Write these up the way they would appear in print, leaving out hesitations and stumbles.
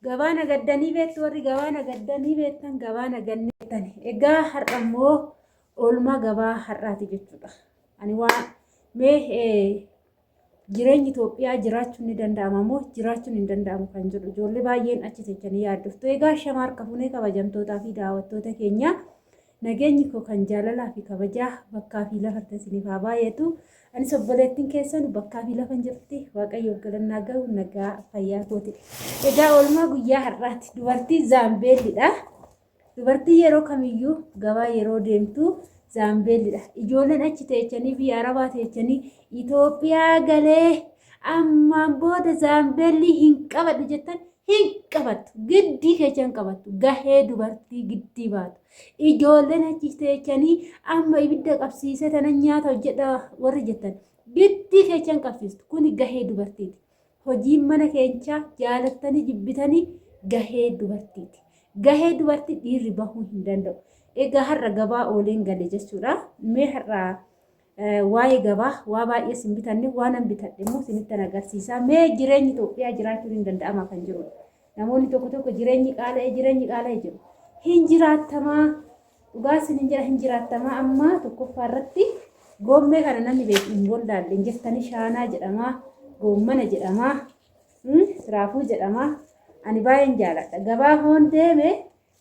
Gabaana gaddanii beektu warri gabaana gaddanii beektan gabaana ganneettani. Egaa har'a immoo oolmaa gabaa har'aati jechuudha. Ani waa mee jireenyi Itoophiyaa jiraachuun ni danda'ama moo jiraachuun hin danda'amu kan jedhu ijoollee baay'een achi techanii yaaddoftu. Egaa shama harka fuunee kabajamtootaa fi daawwattoota keenya nageenyi koo kan jaalalaa fi kabajaa bakkaa fi lafa isiniif haa baay'atu. Anis obboleettiin keessan bakkaa fi lafa jirti waaqayyo galannaa gahu nagaa fayyaa kooti. Egaa oolmaa guyyaa har'aati dubartii Zaambeellidha. Dubartii yeroo kamiyyuu gabaa yeroo deemtu Zaambeellidha. Ijoolleen achi teechanii biyya Arabaa teechanii Itoophiyaa galee ammaan booda Zaambeellii hin qabadhu jettan hin qabattu. Giddii keechan qabattu. Gahee dubartii giddii baatu. Ijoolleen achi teechanii amma ibidda qabsiisee tanan nyaata hojjedha warri jettan. Giddii keechan qabsiistu. Kuni gahee dubartiiti. Hojiin mana keenyaa jaalattanii jibbitanii gahee dubartiiti. Gahee dubartii dhiirri bahuu hin danda'u. Egaa har'a gabaa ooleen gale jechuudha. Mee har'a waa'ee gabaa waa baay'ee sin bitanne waan an bitadhe immoo isinitti agarsiisa. Mee jireenyi Itoophiyaa jiraachuun hin danda'ama kan jirudha. Namoonni tokko tokko jireenyi qaala'ee jiru. Hin jiraatamaa dhugaa isin hin jira hin jiraatamaa amma tokkoffaa irratti goommee kana namni beeku hin bollaalle jettanii shaanaa jedhamaa goommana jedhamaa raafuu jedhamaa ani baay'een jaaladha. Gabaa hoon deeme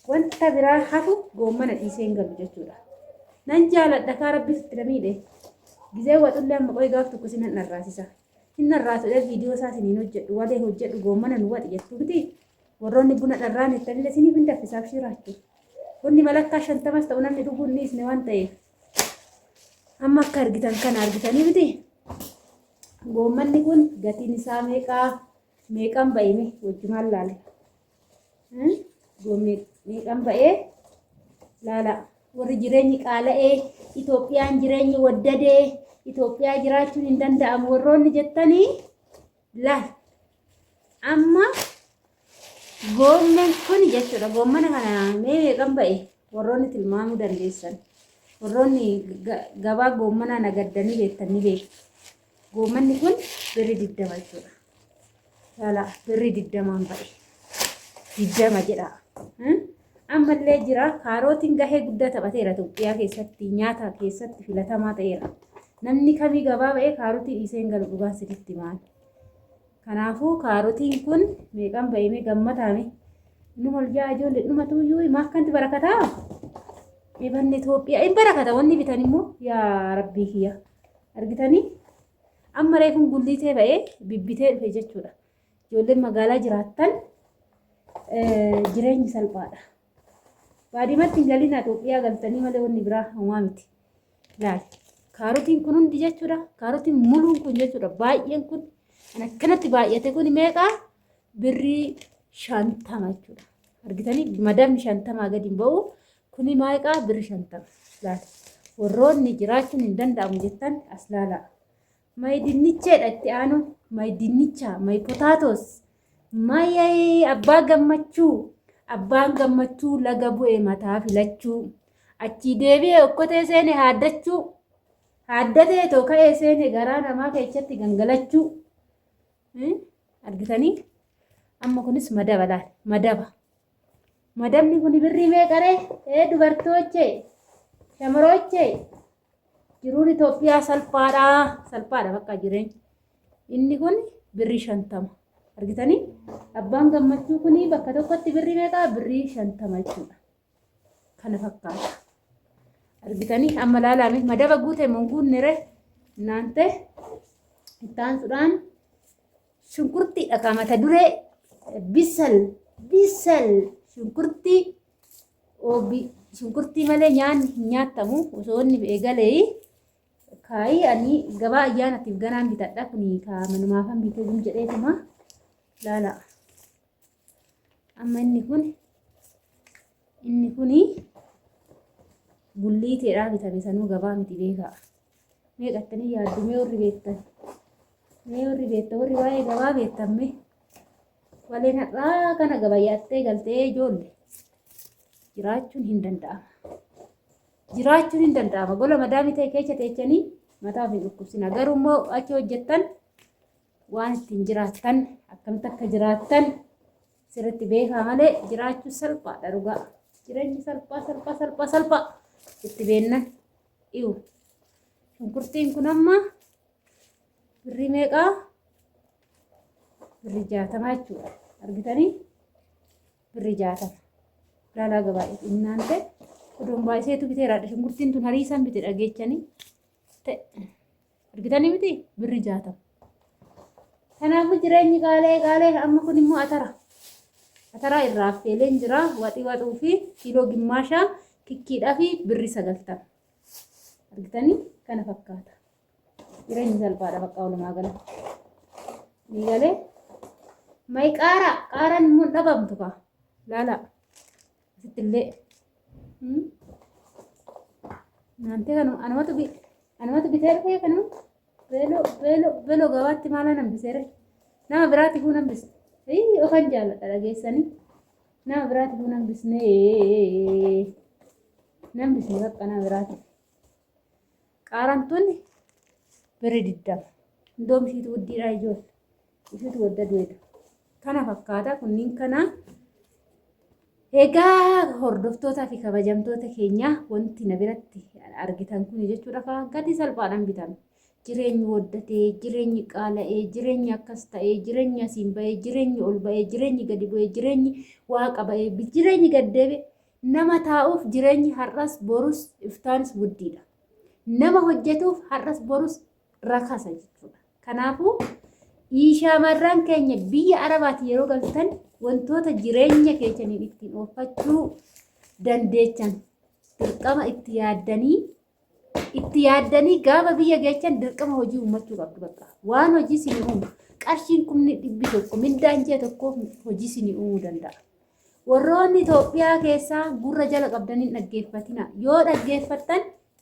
wanta biraa hafu goommana dhiisee hin galu jechuudha. Nan jaaladha kaa rabbi sitti namiidhe. Gizee waxullee amma qoy gaaf tokko sinan dharraasisa. Hin dharraasudha viidiyoo isaa siniin hojjedhu walee hojjedhu goommana nu waxi jettu miti. Warroonni buna dharraan ittanillee siniif hin daffisaaf shiraachuu. Bunni malakkaa 50 ta'u namni dhuguun ni isne waan ta'eef. Amma akka argitan kana argitanii miti. Goommanni kun gatiin isaa meeqan ba'ime wajjumaan laale. Meeqan ba'ee laala. Warri jireenyi qaala'ee Itoophiyaan jireenyi waddadee Itoophiyaa jiraachuun hin danda'amu warroonni jettanii laal. Amma goomman kun jechuudha. Goommana kana meeqan ba'e warroonni tilmaamuu dandeessan. Warroonni gabaa goommanaa nagaddanii beektan ni beeku. Goommanni kun birri 20 jechuudha. Laala birri 20 ba'e. 20 jedha. Ammallee jira kaarootiin gahee guddaa taphateera Itoophiyaa keessatti nyaata keessatti filatamaa ta'eera. Namni kamii gabaa ba'ee kaarootii dhiisee hin galu dhugaa sitti maal. Kanaafuu kaarootiin kun meeqan ba'ee gammataame. Numa oljaa ijoollee dhuma tuuyyuu maakkanti barakataa. Ebanni Itoophiyaa hin barakata wanni bitan immoo yaa rabbii kiyya. Argitanii amma reefun gulliitee ba'ee bibbitee dhufe jechuudha. Ijoolleen magaalaa jiraattan jireenyi salphaadha. Baadiyyaatti hin galina Itoophiyaa galtanii malee wanni biraa homaa miti. Laal kaarootiin kun hundi jechuudha. Kaarootiin muluun kun jechuudha. Baay'een kun akkanatti baay'ate kun meeqa birrii 50 jechuudha. Argitanii madamni 50 gadi hin ba'u. Kuni meeqa birrii 50. Laal warroonni jiraachuun hin danda'amu jettan as laala. Mayi dinnicheedha itti aanu. Mayi dinnicha, mayi potaatos, mayi abbaa gammachuu. Abbaan gammachuu laga bu'ee mataa filachuu. Achi deebi'ee okkotee seene haaddachuu. Haaddatee too ka'ee seene garaa namaa keessatti gangalachuu. Argitanii? Amma kunis madaba laal. Madaba. Madabni kun birrii meeqaree? Dubartoochee. Shamaroochee. Jiruun Itoophiyaa salphaadha. Salphaadha bakka jireenya. Inni kun birrii 50. Argitanii? Abbaan gammachuu kuni bakka tokkotti birrii meeqa? Birrii 50 jechuudha. Kana fakkaata. Argitanii? Amma laalame madaba guute monguunnere naante ittaan sudhaan shunkurtii dhaqa mata duree bisal shunkurtii malee nyaanni hin nyaatamu osoo inni eegalee kaayii ani gabaa ayyaanatiif ganaan bitadha kuni manumaafan bitee gum jedheetuma laala. Amma inni kuni gulliiteedhaa bitame sanuu gabaa miti beekaa. Meeqattanii yaaddu mee warri beektan? Warri waa'ee gabaa beektamme waleen har'aa kana gabayaattee galtee ijoollee jiraachuun hin danda'ama. Gola madaamii ta'e keessa teechanii mataa ofii dhukkubsina. Garuu immoo achi hojjettan waan ittiin jiraattan akkamitti akka jiraattan sirriitti beekaa malee jiraachuu salphaadha dhugaa. Jireenyi salphaa itti beennan dhiyu. Shunkurtiin kun amma birrii meeqaa? Birrii 60 jechuudha. Argitanii? Birrii 60. Ilaalaa gabaadha. Innaante odoon baay'iseetu biteeraadha. Shunkurtiin tun hariisaan bite dhageechanii. Argitanii miti? Birrii 60. Kanaafuu jireenyi qaalee amma kun immoo atara. Atara irraa affeeleen jira. Waxuu fi kiiloo gimmaashaa kikkiidhaa fi birrii 90. Argitanii? Kana fakkaata. Jireenyi salphaadha bakka walumaa galatti. Ni galee? Mai qaaraan immoo dhabamtu kaa. Laala. Asitti illee. Naantee kanuma anumatu bitee dhufee kanuma. Beeloo gabaatti maala nambiseere. Nama biraati kuu nambise. Ofan jaalladha dhageessanii. Nama biraati kuu nambisnee. Nambisne bakka nama biraati. Qaaraan tuni birrii 20. Indoom ishiitu guddiidha ijoollee. Ishiitu wadda du'eedha. Kana fakkaata kunniin kana. Egaa hordoftootaa fi kabajamtoota keenya wanti na biratti argitan kun jechuudha gadi salphaadhaan bitame. Jireenyi waddatee, jireenyi qaala'ee, jireenyi akkas ta'ee, jireenyi asiin ba'ee, jireenyi ol ba'ee, jireenyi gadi bu'ee, jireenyi waaqa ba'ee, jireenyi gaddeebe nama taa'uuf jireenyi har'as borus iftaanis guddiidha. Nama hojjetuuf har'as borus rakasa jechuudha. Kanaafuu shamarran keenya biyya Arabaatti yeroo galtan wantoota jireenya keessaniin ittiin oofachuu dandeechan dirqama itti yaaddanii gaafa biyya geechan dirqama hojii uumachuu qabdu bakka. Waan hojii isin uumu qarshiin kumni 100 mindaan jee tokkoof hojii isin uumuu danda'a. Warroonni Itoophiyaa keessaa gurra jala qabdanii dhaggeeffatina. Yoo dhaggeeffattan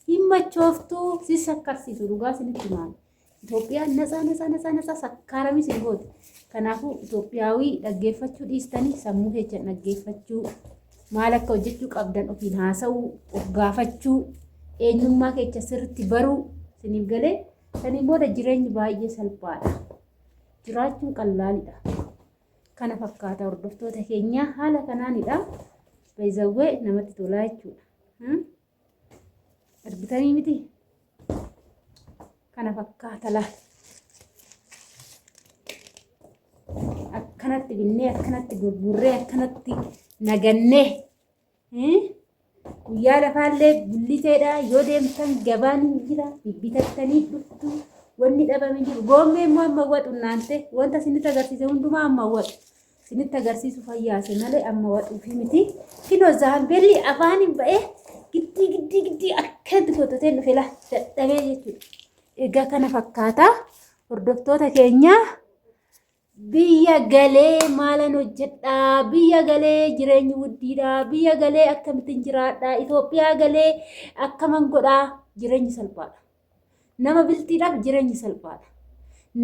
himmachooftuu si sakkarsiisu dhugaa isinitti maali. Itoophiyaan natsaa sakkaaramii sin gooti. Kanaafuu Itoophiyaawii dhaggeeffachuu dhiistanii sammuu keessan dhaggeeffachuu maal akka hojjechuu qabdan ofiin haasa'uu of gaafachuu eenyummaa keessa sirriitti baruu isiniif galee saniin booda jireenyi baay'ee salphaadha. Jiraachuun qallaalidha. Kana fakkaata hordoftoota keenya haala kanaanidha. Baay'ee namatti tolaa jechuudha. Argitanii miti? Kana fakkaata laal. Akkanatti binnee akkanatti gurgurree akkanatti nagannee guyyaa lafaallee bulliteedha yoo deemtan gabaan jira bibitattanii dhuftu wanni dhabame jiru goommee immoo amma waxu naante wanta isinitti agarsiise hundumaa amma waxu isinitti agarsiisu fayyaase malee amma waxuu fi miti kinoo zaambeelli afaaniin ba'ee giddii akkatti fototeen dhufe laa dadhabee jechuudha. Egaa kana fakkaata hordoftoota keenya biyya galee maalan hojjedhaa biyya galee jireenyi guddiidha biyya galee akkamittiin jiraadhaa Itoophiyaa galee akkaman godhaa jireenyi salphaadha. Nama biltiidhaaf jireenyi salphaadha.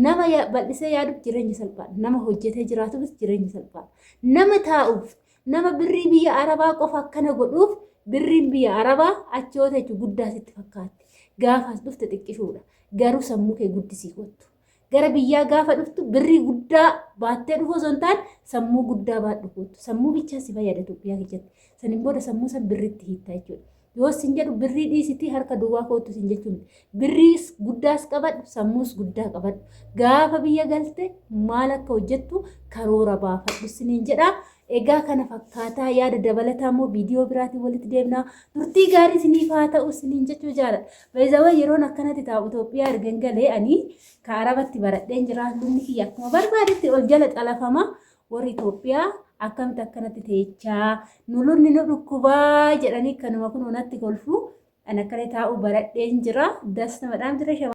Nama bal'isee yaaduuf jireenyi salphaadha. Nama hojjetee jiraatuufis jireenyi salphaadha. Nama taa'uuf nama birrii biyya Arabaa qofa akkana godhuuf birriin biyya Arabaa achoota jechuun guddaa sitti fakkaatti. Gaafaas dhufte xiqqishuudha. Garuu sammuu kee guddisii kottu. Gara biyyaa gaafa dhuftu birrii guddaa baattee dhufu osoo hin taane sammuu guddaa baadhu kottu. Sammuu bichaa si fayyada Itoophiyaa keessatti. Saniin booda sammuu san birriitti hiittaa jechuudha. Yoo sin jedhu birrii dhiisitii harka duwwaa kottu sin jechuun birriis guddaas qabadhu sammuus guddaa qabadhu. Gaafa biyya galte maal akka hojjettu karoora baafadhu siniin jedha. Egaa kana fakkaataa yaada dabalataa immoo viidiyoo biraatiin walitti deemnaa turtii gaarii siniif haa ta'u siniin jechuu jaalladha. Baay'ee yeroon akkanatti taa'u Itoophiyaa ergan galee ani Arabatti baradheen jira lumni kiyya akkuma barbaadetti ol jala xalafama warri Itoophiyaa akkamitti akkanatti teechaa nulunni nu dhukkubaa jedhanii kanuma kun onatti golfu an akkana taa'u baradheen jira dasta madhaan jira.